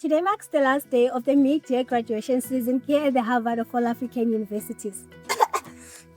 Today marks the last day of the mid-year graduation season here at the Harvard of all African universities.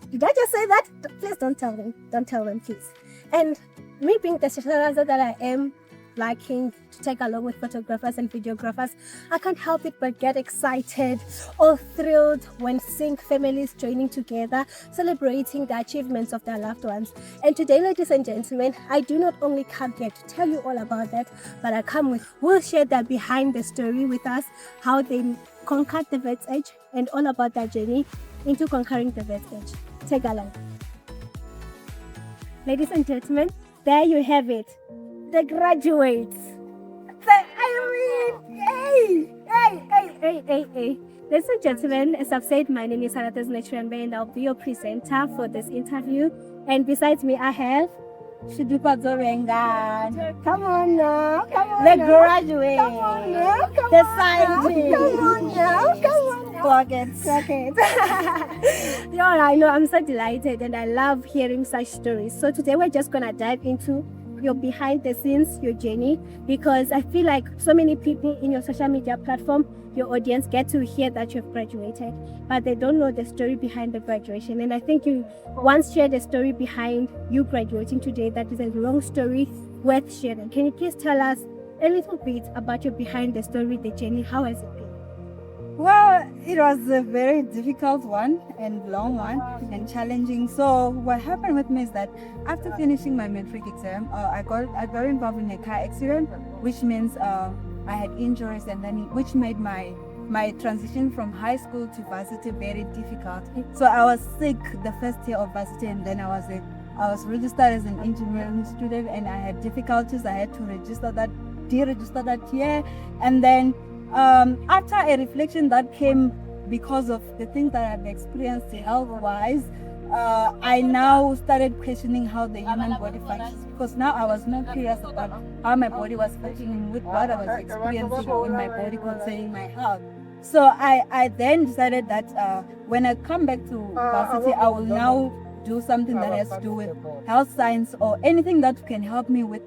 Did I just say that? Please don't tell them. Don't tell them, please. And me being the Shudufhadzo that I am, liking to take along with photographers and videographers, I can't help it but get excited or thrilled when seeing families joining together, celebrating the achievements of their loved ones. And today, ladies and gentlemen, I do not only come here to tell you all about that, but I come with who will share that behind the story with us, how they conquered the Wits Edge and all about their journey into conquering the Wits Edge. Take along. Ladies and gentlemen, there you have it. The graduates. Hey. Ladies and gentlemen, as I've said, my name is Finalist and I'll be your presenter for this interview. And besides me, I have Shudufhadzo Vhengani. Come on now. The graduate. Come on now. The scientist. Come on now. Clock it. Yeah, I know. I'm so delighted and I love hearing such stories. So today we're just gonna dive into your behind the scenes, your journey, because I feel like so many people in your social media platform, your audience, get to hear that you've graduated, but they don't know the story behind the graduation. And I think you once shared a story behind you graduating today that is a long story worth sharing. Can you please tell us a little bit about your behind the story, the journey? How has it been? Well, it was a very difficult one and long one and challenging. So what happened with me is that after finishing my matric exam, I got involved in a car accident, which means I had injuries, and then which made my transition from high school to varsity very difficult. So I was sick the first year of varsity, and then I was registered as an engineering student, and I had difficulties. I had to deregister that year, and then after a reflection that came because of the things that I've experienced health-wise, I now started questioning how the human body functions, because now I was more curious about how my body was functioning with what I was experiencing in my body concerning my health. So I then decided that when I come back to varsity, I will now do something that has to do with health science or anything that can help me with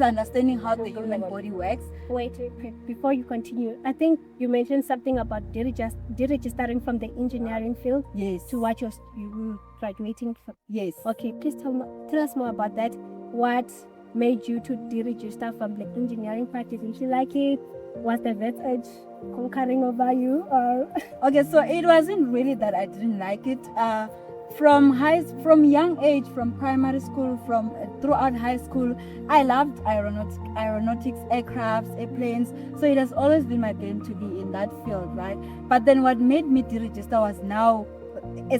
understanding how the human body works. Wait, before you continue, I think you mentioned something about deregistering from the engineering field. Yes. To what you were graduating from. Yes. Okay, please tell us more about that. What made you to deregister from the engineering part? Didn't you like it? Was the Wits Edge conquering over you? Or Okay, so it wasn't really that I didn't like it. From young age, from primary school, throughout high school, I loved aeronautics, aircrafts, airplanes. So it has always been my dream to be in that field, right? But then what made me deregister was now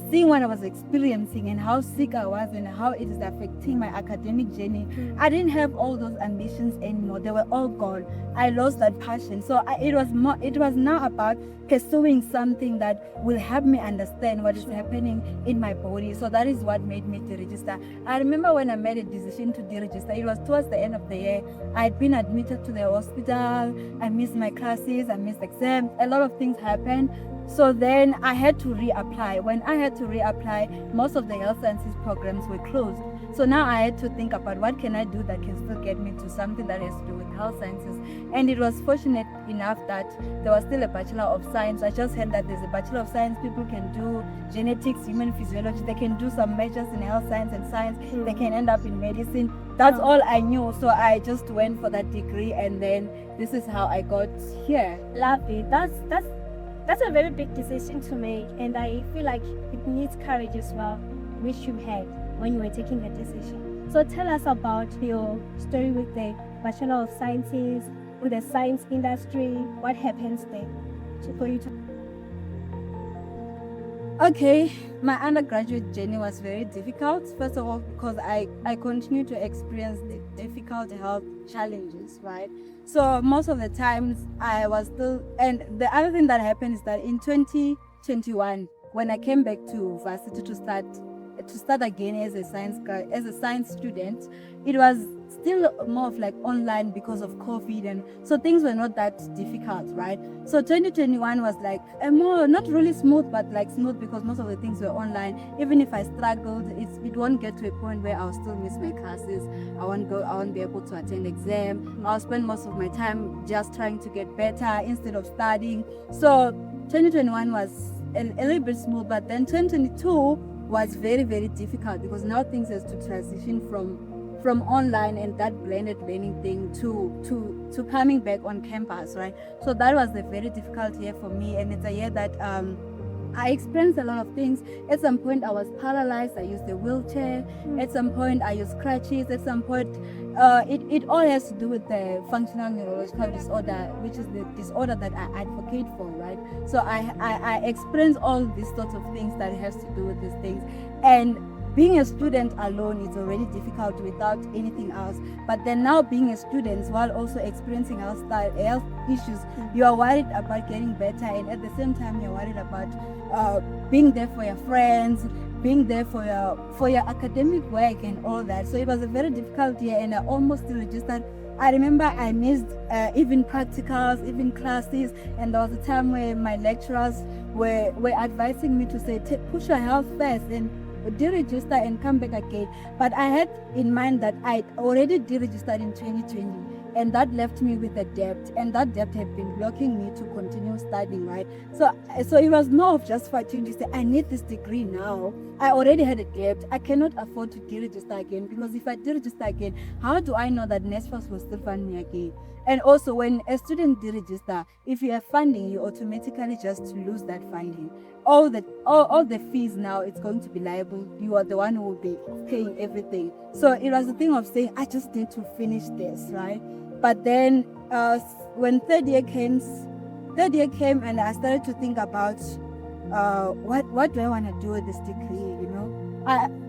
seeing what I was experiencing and how sick I was and how it is affecting my academic journey. I didn't have all those ambitions anymore. They were all gone. I lost that passion. So it was now about pursuing something that will help me understand what is happening in my body. So that is what made me deregister. I remember when I made a decision to deregister, it was towards the end of the year. I had been admitted to the hospital. I missed my classes. I missed exams. A lot of things happened. So then I had to reapply. When I had to reapply, most of the health sciences programs were closed. So now I had to think about what can I do that can still get me to something that has to do with health sciences. And it was fortunate enough that there was still a Bachelor of Science. I just heard that there's a Bachelor of Science. People can do genetics, human physiology. They can do some majors in health science and science. They can end up in medicine. That's all I knew. So I just went for that degree, and then this is how I got here. Lovely. That's a very big decision to make, and I feel like it needs courage as well, which you had when you were taking the decision. So tell us about your story with the Bachelor of Sciences, with the science industry. What happens there for you to... Okay, my undergraduate journey was very difficult. First of all, because I continued to experience the difficult health challenges, right? So most of the times I was still, and the other thing that happened is that in 2021, when I came back to varsity to start to start again as a science student, it was still more of like online because of COVID, and so things were not that difficult, right? So 2021 was like a more, not really smooth, but like smooth because most of the things were online. Even if I struggled, it won't get to a point where I'll still miss my classes. I won't be able to attend exam. I'll spend most of my time just trying to get better instead of studying. So 2021 was a little bit smooth, but then 2022 was very, very difficult because now things has to transition from online and that blended learning thing to coming back on campus, right? So that was a very difficult year for me, and it's a year that I experienced a lot of things. At some point I was paralyzed, I used a wheelchair. At some point I used crutches. At some point it all has to do with the functional neurological disorder, which is the disorder that I advocate for, right? So I experienced all these sorts of things that has to do with these things. And being a student alone is already difficult without anything else. But then now being a student while also experiencing health issues, you are worried about getting better, and at the same time you're worried about being there for your friends, being there for your academic work and all that. So it was a very difficult year, and I almost registered. I remember I missed even practicals, even classes, and there was a time where my lecturers were advising me to say, push your health first and deregister and come back again. But I had in mind that I already deregistered in 2020, and that left me with a debt, and that debt had been blocking me to continue studying, right? So it was more of just fighting to say, I need this degree now. I already had a debt. I cannot afford to deregister again, because if I deregister again, how do I know that NSFAS will still fund me again? And also, when a student deregister, if you have funding, you automatically just lose that funding. All the fees now, it's going to be liable. You are the one who will be paying everything. So it was a thing of saying, I just need to finish this, right? But then when third year came and I started to think about what do I want to do with this degree, you know?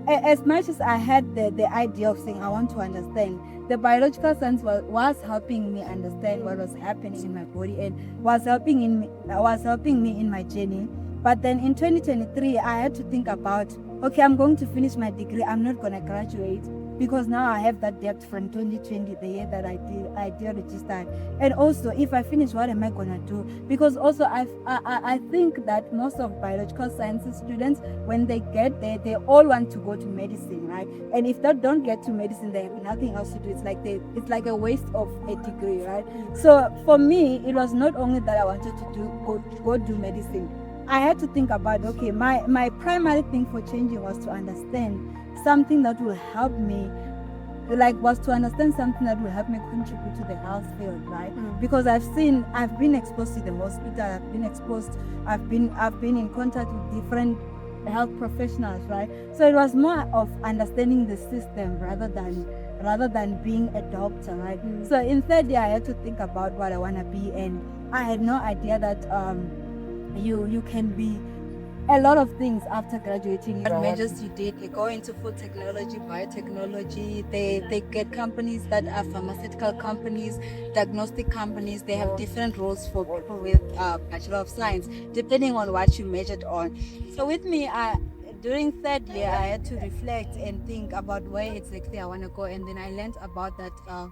As much as I had the idea of saying I want to understand, the biological science was helping me understand what was happening in my body and was helping me in my journey. But then in 2023, I had to think about, okay, I'm going to finish my degree. I'm not going to graduate, because now I have that debt from 2020, the year that I registered. And also, if I finish, what am I going to do? Because also, I think that most of biological sciences students, when they get there, they all want to go to medicine, right? And if they don't get to medicine, they have nothing else to do. It's like a waste of a degree, right? So for me, it was not only that I wanted to go do medicine. I had to think about, okay, my primary thing for changing was to understand something that will help me, was to understand something that will help me contribute to the health field, right? Because I've been exposed to the hospital, I've been in contact with different health professionals, right? So it was more of understanding the system rather than being a doctor, right? So in third year, I had to think about what I want to be, and I had no idea that you can be a lot of things after graduating. What majors you did, you go into food technology, biotechnology. They get companies that are pharmaceutical companies, diagnostic companies. They have different roles for people with Bachelor of Science, depending on what you measured on. So with me, during third year, I had to reflect and think about where exactly I want to go, and then I learned about that.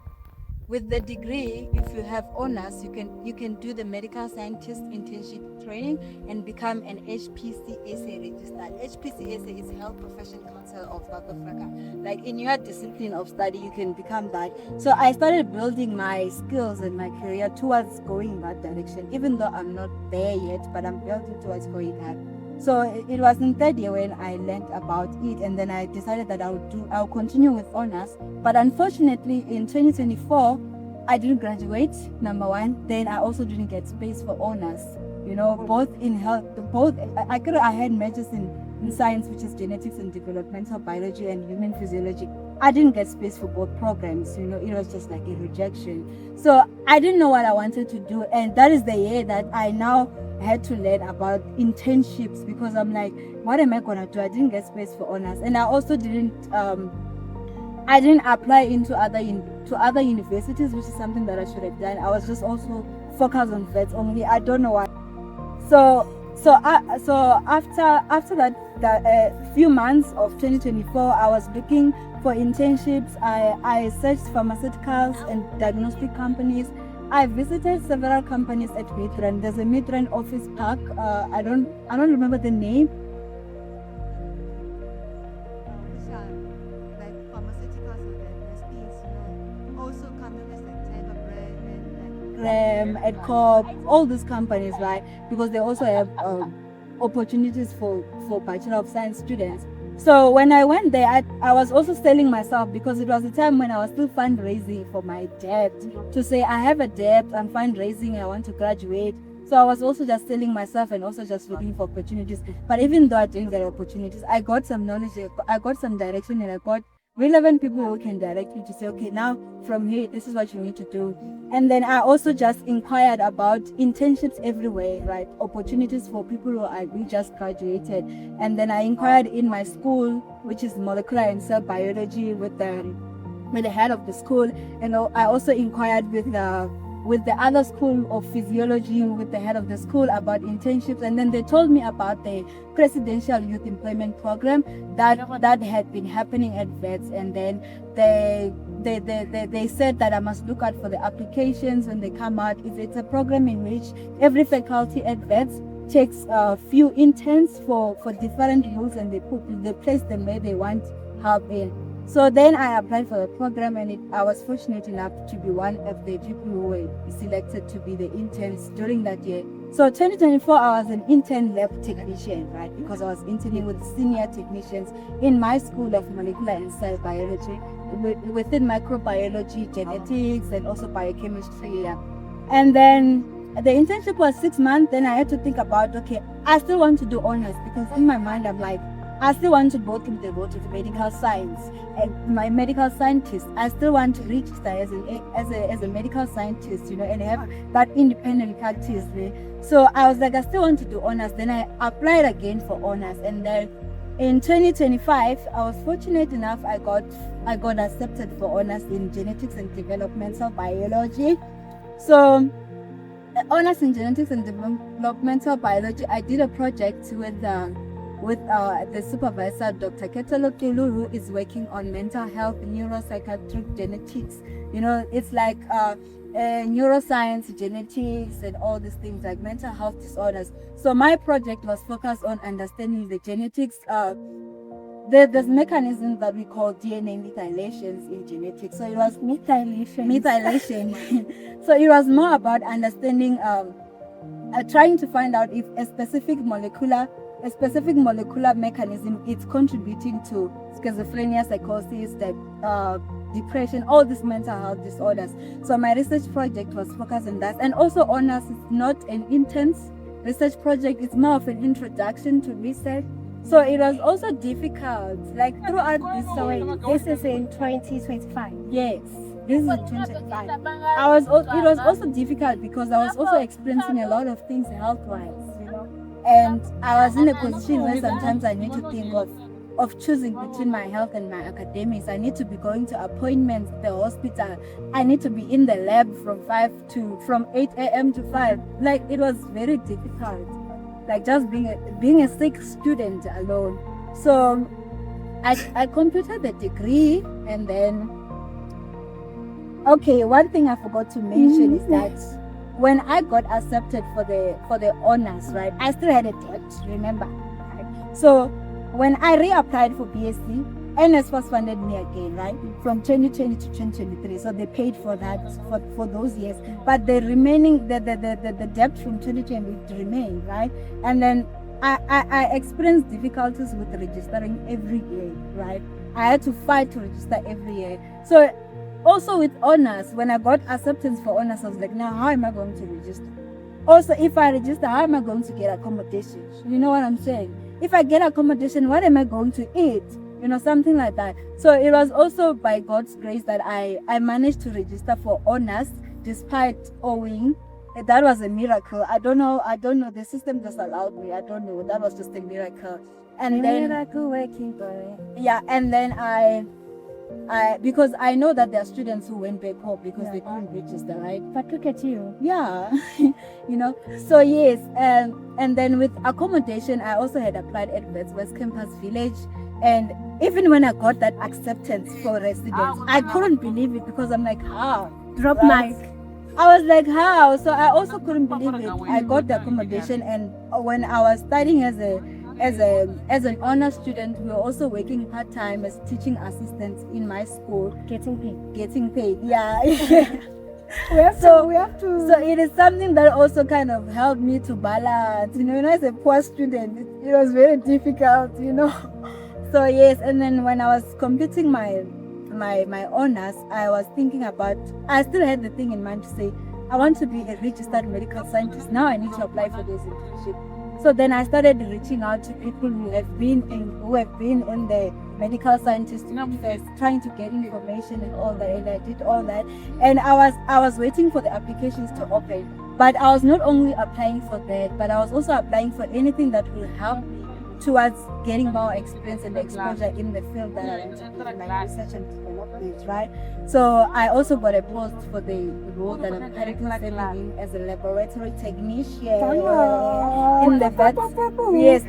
With the degree, if you have honors, you can do the medical scientist internship training and become an HPCSA registered. HPCSA is Health Profession Council of South Africa. Like in your discipline of study, you can become that. So I started building my skills and my career towards going in that direction, even though I'm not there yet, but I'm building towards going that. So it was in third year when I learned about it, and then I decided that I'll continue with honors. But unfortunately, in 2024, I didn't graduate, number one. Then I also didn't get space for honors. You know, both in health, I had majors in science, which is genetics and developmental biology and human physiology. I didn't get space for both programs. You know, it was just like a rejection. So I didn't know what I wanted to do, and that is the year that I now had to learn about internships, because I'm like, what am I gonna do? I didn't get space for honors, and I also didn't apply into other universities, which is something that I should have done. I was just also focused on vets only. I don't know why. So So after that few months of 2024, I was looking for internships. I searched pharmaceuticals and diagnostic companies. I visited several companies at Midrand. There's a Midrand office park. I don't remember the name. Which are like pharmaceuticals or diagnostics, also companies like Rem, EdCorp, all these companies, right? Because they also have opportunities for Bachelor of Science students. So when I went there, I was also selling myself, because it was a time when I was still fundraising for my debt, to say I have a debt, I'm fundraising, I want to graduate. So I was also just selling myself and also just looking for opportunities. But even though I didn't get opportunities, I got some knowledge, I got some direction, and I got relevant people who can direct you to say, okay, now from here, this is what you need to do. And then I also just inquired about internships everywhere, right? Opportunities for people who just graduated. And then I inquired in my school, which is molecular and cell biology, with the head of the school. And I also inquired with the other school of physiology, with the head of the school, about internships. And then they told me about the presidential youth employment program that had been happening at Wits. And then they said that I must look out for the applications when they come out. It's a program in which every faculty at Wits takes a few interns for different roles, and they place them where they want help in. So then I applied for the program, and I was fortunate enough to be one of the people who were selected to be the interns during that year. So 2024, I was an intern lab technician, right? Because I was interning with senior technicians in my school of molecular and cell biology, within microbiology, genetics, and also biochemistry. Yeah. And then the internship was 6 months. Then I had to think about, okay, I still want to do honors, because in my mind, I'm like, I still want to go through the road of medical science, and my medical scientist, I still want to register as a medical scientist, and have that independent practice. So I was like, I still want to do honors. Then I applied again for honors, and then in 2025, I was fortunate enough, I got accepted for honors in genetics and developmental biology. So honors in genetics and developmental biology, I did a project with the supervisor, Dr. Ketelo Tulu, who is working on mental health, neuropsychiatric genetics. It's like neuroscience, genetics, and all these things like mental health disorders. So my project was focused on understanding the genetics. There's mechanisms that we call DNA methylations in genetics. So it was methylation. So it was more about understanding, trying to find out if a specific molecular mechanism is contributing to schizophrenia, psychosis, depression, all these mental health disorders. So my research project was focused on that. And also honors is not an intense research project, it's more of an introduction to research. So it was also difficult, like throughout this. So this is in 2025. Yes, this is in 2025. It was also difficult because I was also experiencing a lot of things health-wise, and I was in a position where sometimes I need to think of choosing between my health and my academics. I need to be going to appointments at the hospital. I need to be in the lab from 8 a.m. to 5. Like, it was very difficult. Like, just being a sick student alone. So I completed the degree, and then, okay, one thing I forgot to mention is that when I got accepted for the honors, right, I still had a debt, remember? Right? So when I reapplied for BSc, NSFAS funded me again, right, from 2020 to 2023. So they paid for that for those years, but the remaining the debt from 2020 remained, right? And then I experienced difficulties with registering every year, right? I had to fight to register every year. So also with honors, when I got acceptance for honors, I was like, now how am I going to register? Also, if I register, how am I going to get accommodation? You know what I'm saying? If I get accommodation, what am I going to eat? Something like that. So it was also by God's grace that I managed to register for honors despite owing. That was a miracle. I don't know. The system just allowed me. I don't know. That was just a miracle. And then miracle working for it. Yeah, and then I because I know that there are students who went back home because they couldn't register, right? But look at you. Yeah. So yes, and then with accommodation, I also had applied at West Campus Village, and even when I got that acceptance for residence, I couldn't believe it because I'm like, how? Drop Right? mic. I was like, how? So I also couldn't believe it. I got the accommodation, and when I was studying as an honor student, we were also working part time as teaching assistants in my school, Getting paid. getting paid. Yeah. We have to. So it is something that also kind of helped me to balance. As a poor student, it was very difficult. So yes, and then when I was completing my honors, I was thinking about, I still had the thing in mind to say, I want to be a registered medical scientist. Now I need to apply for this internship. So then I started reaching out to people who have been in the medical scientist first, trying to get information and all that, and I did all that. And I was waiting for the applications to open. But I was not only applying for that, but I was also applying for anything that will help me towards getting more experience and exposure in the field that I want to do, like research and development, right? So I also got a post for the role that I'm currently serving as a laboratory technician in the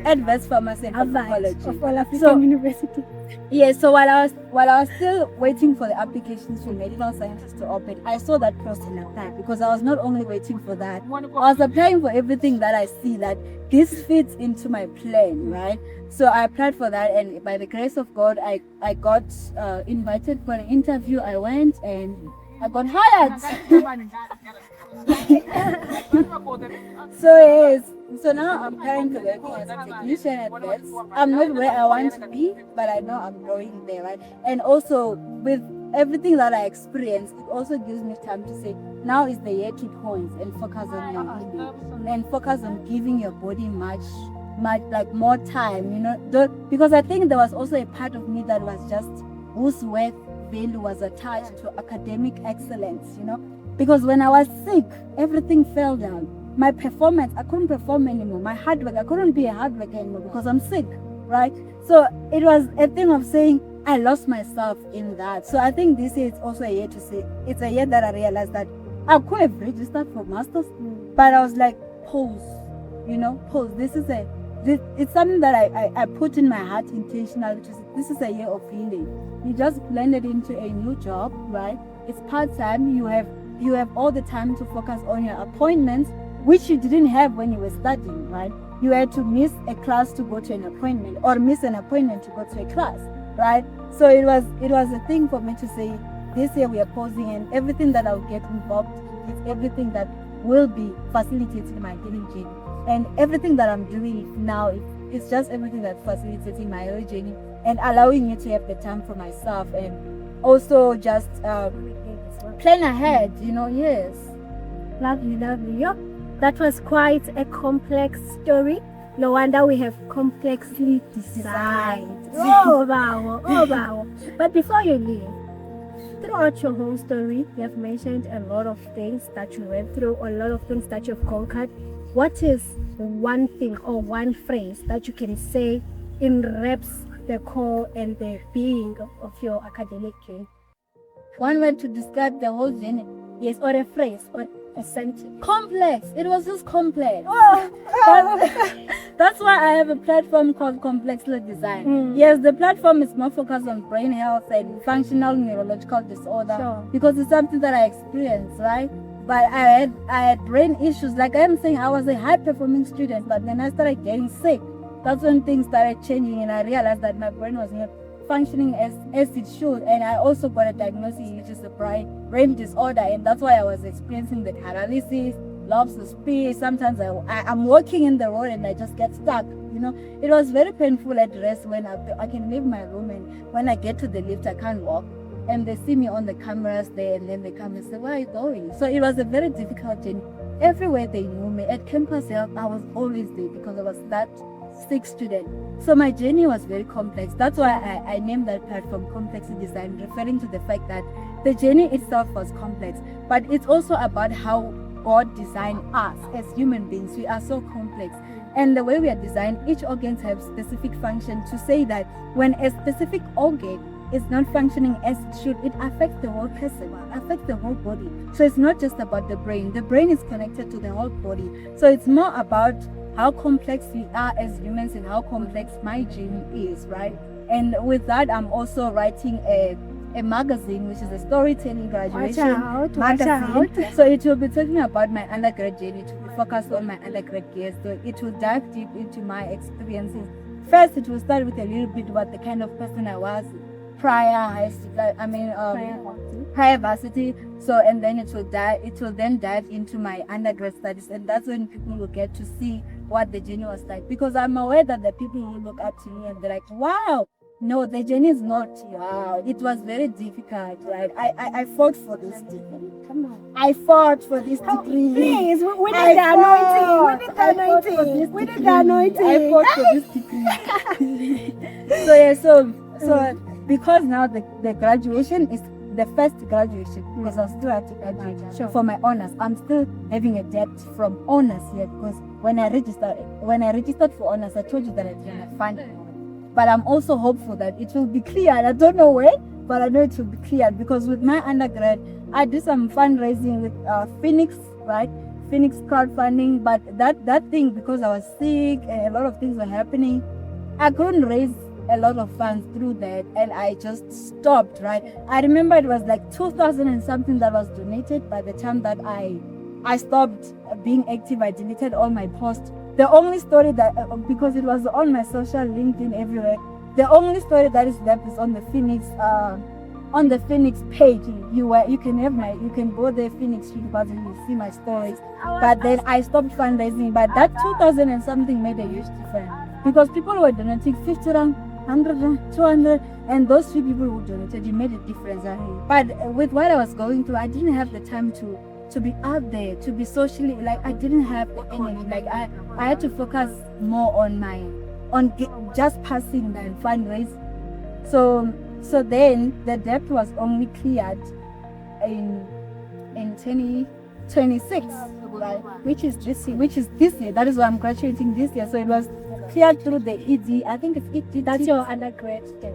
at Vets Pharmacy and Pharmacology Of all African So- university. Yeah, so while I was still waiting for the applications for medical scientists to open, I saw that post and applied, because I was not only waiting for that, I was applying for everything that I see that this fits into my plan, right? So I applied for that, and by the grace of God, I got invited for an interview. I went and I got hired. So yes, so now I'm currently working as a technician at Wits. I'm not where I want to be, but I know I'm growing there, right? And also with everything that I experienced, it also gives me time to say, now is the year to point and focus on your healing and focus on giving your body much like more time, because I think there was also a part of me that was just whose worth value was attached to academic excellence, because when I was sick, everything fell down. My performance, I couldn't perform anymore. My hard work, I couldn't be a hard worker anymore because I'm sick, right? So it was a thing of saying I lost myself in that. So I think this year is also a year to say, it's a year that I realized that I could have registered for masters, but I was like, pause. It's something that I put in my heart intentionally to say, this is a year of healing. You just blended into a new job, right? It's part-time. You have all the time to focus on your appointments, which you didn't have when you were studying, right? You had to miss a class to go to an appointment, or miss an appointment to go to a class, right? So it was a thing for me to say, this year we are pausing, and everything that I'll get involved in is everything that will be facilitating my healing journey. And everything that I'm doing now, it's just everything that's facilitating my healing journey and allowing me to have the time for myself, and also just plan ahead, yes. Lovely. Yep. That was quite a complex story. No wonder we have complexly designed. Oh wow. But before you leave, throughout your whole story, you have mentioned a lot of things that you went through, a lot of things that you've conquered. What is one thing or one phrase that you can say enwraps the core and the being of your academic journey? One word to describe the whole journey. Yes, or a phrase or a sentence. Complex. It was just complex. Oh. That's why I have a platform called Complexly Design. Mm. Yes, the platform is more focused on brain health and functional neurological disorder, Sure. because it's something that I experienced, right? But I had brain issues. Like I am saying, I was a high performing student, but when I started getting sick, that's when things started changing, and I realized that my brain was not functioning as it should. And I also got a diagnosis, which is a brain disorder, and that's why I was experiencing the paralysis, loss of speed. Sometimes I'm walking in the road and I just get stuck. It was very painful at rest when I can leave my room, and when I get to the lift I can't walk, and they see me on the cameras there, and then they come and say, where are you going? So it was a very difficult journey. Everywhere they knew me. At campus health, I was always there because I was that sick student. So my journey was very complex. That's why I named that platform Complexly Design, referring to the fact that the journey itself was complex, but it's also about how God designed us as human beings. We are so complex. And the way we are designed, each organ has specific function, to say that when a specific organ is not functioning as it should, it affects the whole person, it affects the whole body. So it's not just about the brain. The brain is connected to the whole body. So it's more about how complex we are as humans and how complex my journey is, right? And with that, I'm also writing a magazine, which is a storytelling graduation magazine. So it will be talking about my undergrad journey, to be focused on my undergrad years. So it will dive deep into my experiences. First, it will start with a little bit about the kind of person I was prior varsity. So, and then it will then dive into my undergrad studies, and that's when people will get to see what the journey was like. Because I'm aware that the people who look up to me and they're like, wow, no, the journey is not wow. It was very difficult, right? I fought for this degree. Come on. I fought for this degree. Please, we need the anointing. We need the anointing. I fought for this degree. So because now the graduation is the first graduation, because I still have to graduate for my honors. I'm still having a debt from honors here, because when I registered for honors, I told you that I didn't have funding. But I'm also hopeful that it will be cleared. I don't know when, but I know it will be cleared, because with my undergrad, I did some fundraising with Phoenix, right? Phoenix crowdfunding. But that thing, because I was sick and a lot of things were happening, I couldn't raise a lot of funds through that, and I just stopped, right? I remember it was like 2000 and something that was donated. By the time that I stopped being active, I deleted all my posts. The only story that, because it was on my social LinkedIn everywhere, the only story that is left is on the Phoenix page. You can go there, Phoenix Shudufhadzo, and you see my stories. But then I stopped fundraising. But that 2000 and something made a huge difference, because people were donating 50 rand, 100 rand, 200, and those few people who donated, it made a difference. But with what I was going through, I didn't have the time to be out there, to be socially, like, I didn't have the energy. Like I had to focus more on just passing and fundraising. So then the debt was only cleared in 2026, right? Which is this year. That is why I'm graduating this year. So it was cleared through the ED. I think it's ED. That's your undergrad debt.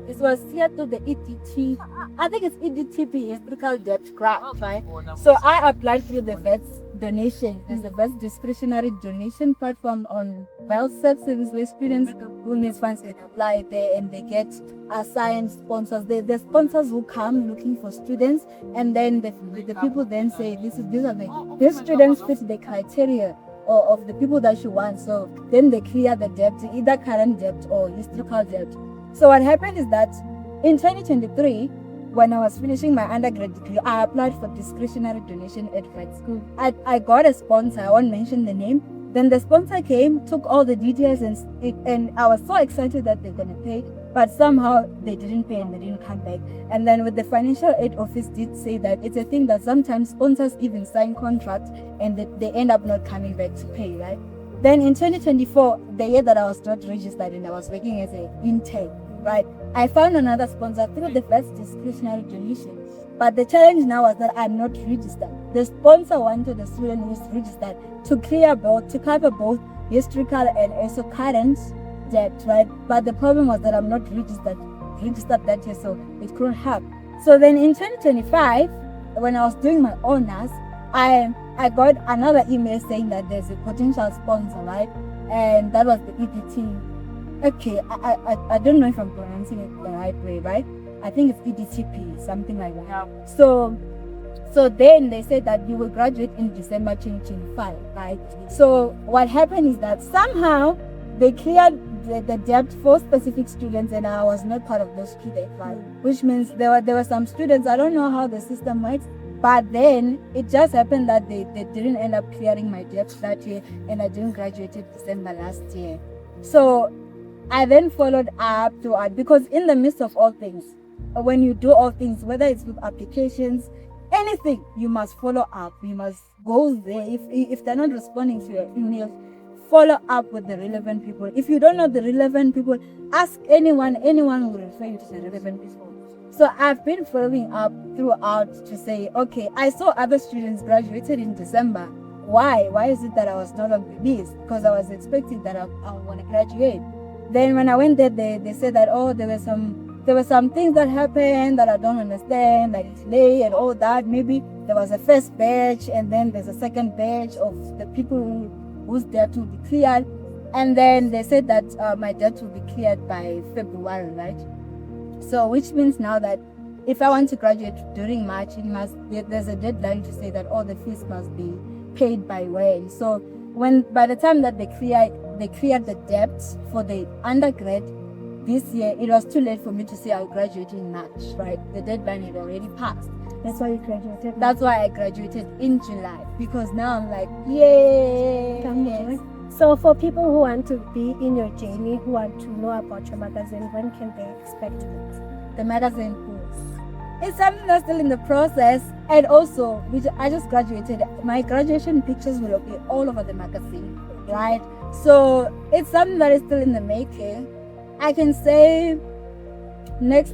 It was cleared through the EDT. I think it's EDTP, historical debt grant, right? So I applied through the Wits donation. It's the best discretionary donation platform on self-service where students who need funds can apply there, and they get assigned sponsors. The sponsors who come looking for students, and then the people then say these students fit the criteria of the people that you want. So then they clear the debt, either current debt or historical debt. So what happened is that in 2023, when I was finishing my undergrad degree, I applied for discretionary donation at Wits. I got a sponsor. I won't mention the name. Then the sponsor came, took all the details, and I was so excited that they're going to pay. But somehow they didn't pay and they didn't come back. And then with the financial aid office did say that it's a thing that sometimes sponsors even sign contracts and they end up not coming back to pay, right? Then in 2024, the year that I was not registered and I was working as an intern, right, I found another sponsor through the first discretionary donation. But the challenge now was that I'm not registered. The sponsor wanted the student who is registered to cover both historical and also current debt, right? But the problem was that I'm not registered that year, so it couldn't happen. So then in 2025, when I was doing my honors, I got another email saying that there's a potential sponsor, right? And that was the EDT. Okay, I don't know if I'm pronouncing it the right way, right? I think it's EDTP, something like that. Yeah. So then they said that you will graduate in December 2025, right? So what happened is that somehow they cleared the debt for specific students, and I was not part of those students, right? Which means there were some students, I don't know how the system works, but then it just happened that they didn't end up clearing my debt that year, and I didn't graduate in December last year. So I then followed up because in the midst of all things, when you do all things, whether it's with applications, anything, you must follow up. You must go there. If they're not responding to your emails, follow up with the relevant people. If you don't know the relevant people, ask anyone will refer you to the relevant people. So I've been following up throughout to say, okay, I saw other students graduated in December. Why is it that I was not on the list? Because I was expecting that I want to graduate. Then when I went there, they said that, there there were some things that happened that I don't understand, like delay and all that. Maybe there was a first batch and then there's a second batch of the people whose debt will be cleared. And then they said that my debt will be cleared by February, right? So which means now that if I want to graduate during March, there's a deadline to say that all the fees must be paid by when. So by the time that they cleared the debt for the undergrad this year, it was too late for me to say I'll graduate in March, right? The deadline had already passed. That's why you graduated. That's why I graduated in July, because now I'm like, yay! Yes. So for people who want to be in your journey, who want to know about your magazine, when can they expect it? The magazine is something that's still in the process, and also I just graduated. My graduation pictures will be all over the magazine, right? So it's something that is still in the making. I can say next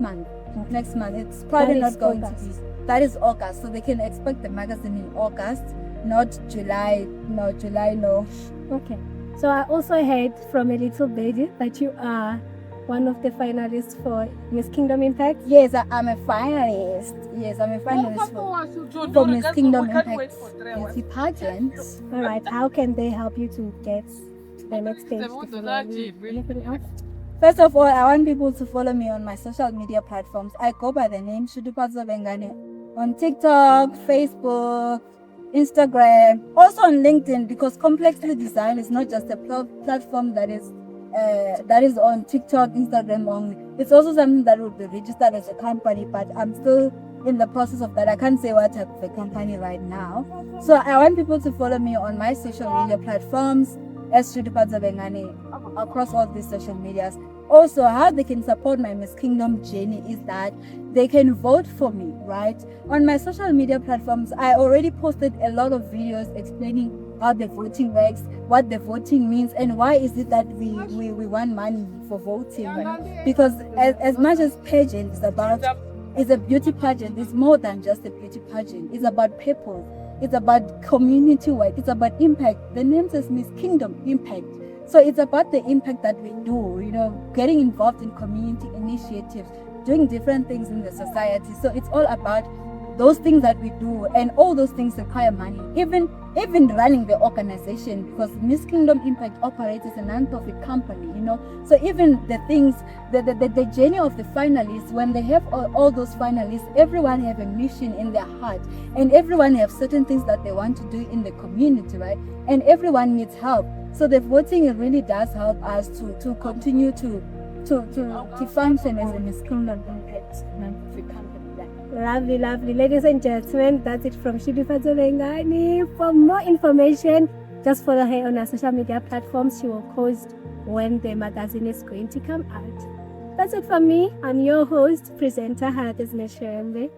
month. Next month. It's probably not going to be. That is August, so they can expect the magazine in August, not July. No, July, no. Okay. So I also heard from a little baby that you are one of the finalists for Miss Kingdom Impact. Yes, I'm a finalist. Yes, I'm a finalist for Miss Kingdom Impact beauty pageant. All right. How can they help you to get to the next stage? Anything else? First of all, I want people to follow me on my social media platforms. I go by the name Shudufhadzo Vhengani on TikTok, Facebook, Instagram, also on LinkedIn, because Complexly Design is not just a platform that is on TikTok, Instagram only. It's also something that will be registered as a company, but I'm still in the process of that. I can't say what type of a company right now. So I want people to follow me on my social media platforms as Shudufhadzo Vhengani across all these social medias. Also, how they can support my Miss Kingdom journey is that they can vote for me, right? On my social media platforms, I already posted a lot of videos explaining how the voting works, what the voting means, and why is it that we want money for voting, right? Because as much as pageant is a beauty pageant, it's more than just a beauty pageant. It's about people. It's about community work. It's about impact. The name says Miss Kingdom Impact. So it's about the impact that we do, getting involved in community initiatives, doing different things in the society. So it's all about those things that we do, and all those things require money. Even running the organization, because Miss Kingdom Impact operates as a non-profit company, So even the things, the journey of the finalists, when they have all those finalists, everyone have a mission in their heart, and everyone have certain things that they want to do in the community, right? And everyone needs help. So the voting really does help us to continue to function as a Miss Kingdom Impact non-profit company. Lovely, lovely. Ladies and gentlemen, that's it from Shudufhadzo Vhengani. For more information, just follow her on our social media platforms. She will post when the magazine is going to come out. That's it from me. I'm your host, presenter Haradis Meshirembe.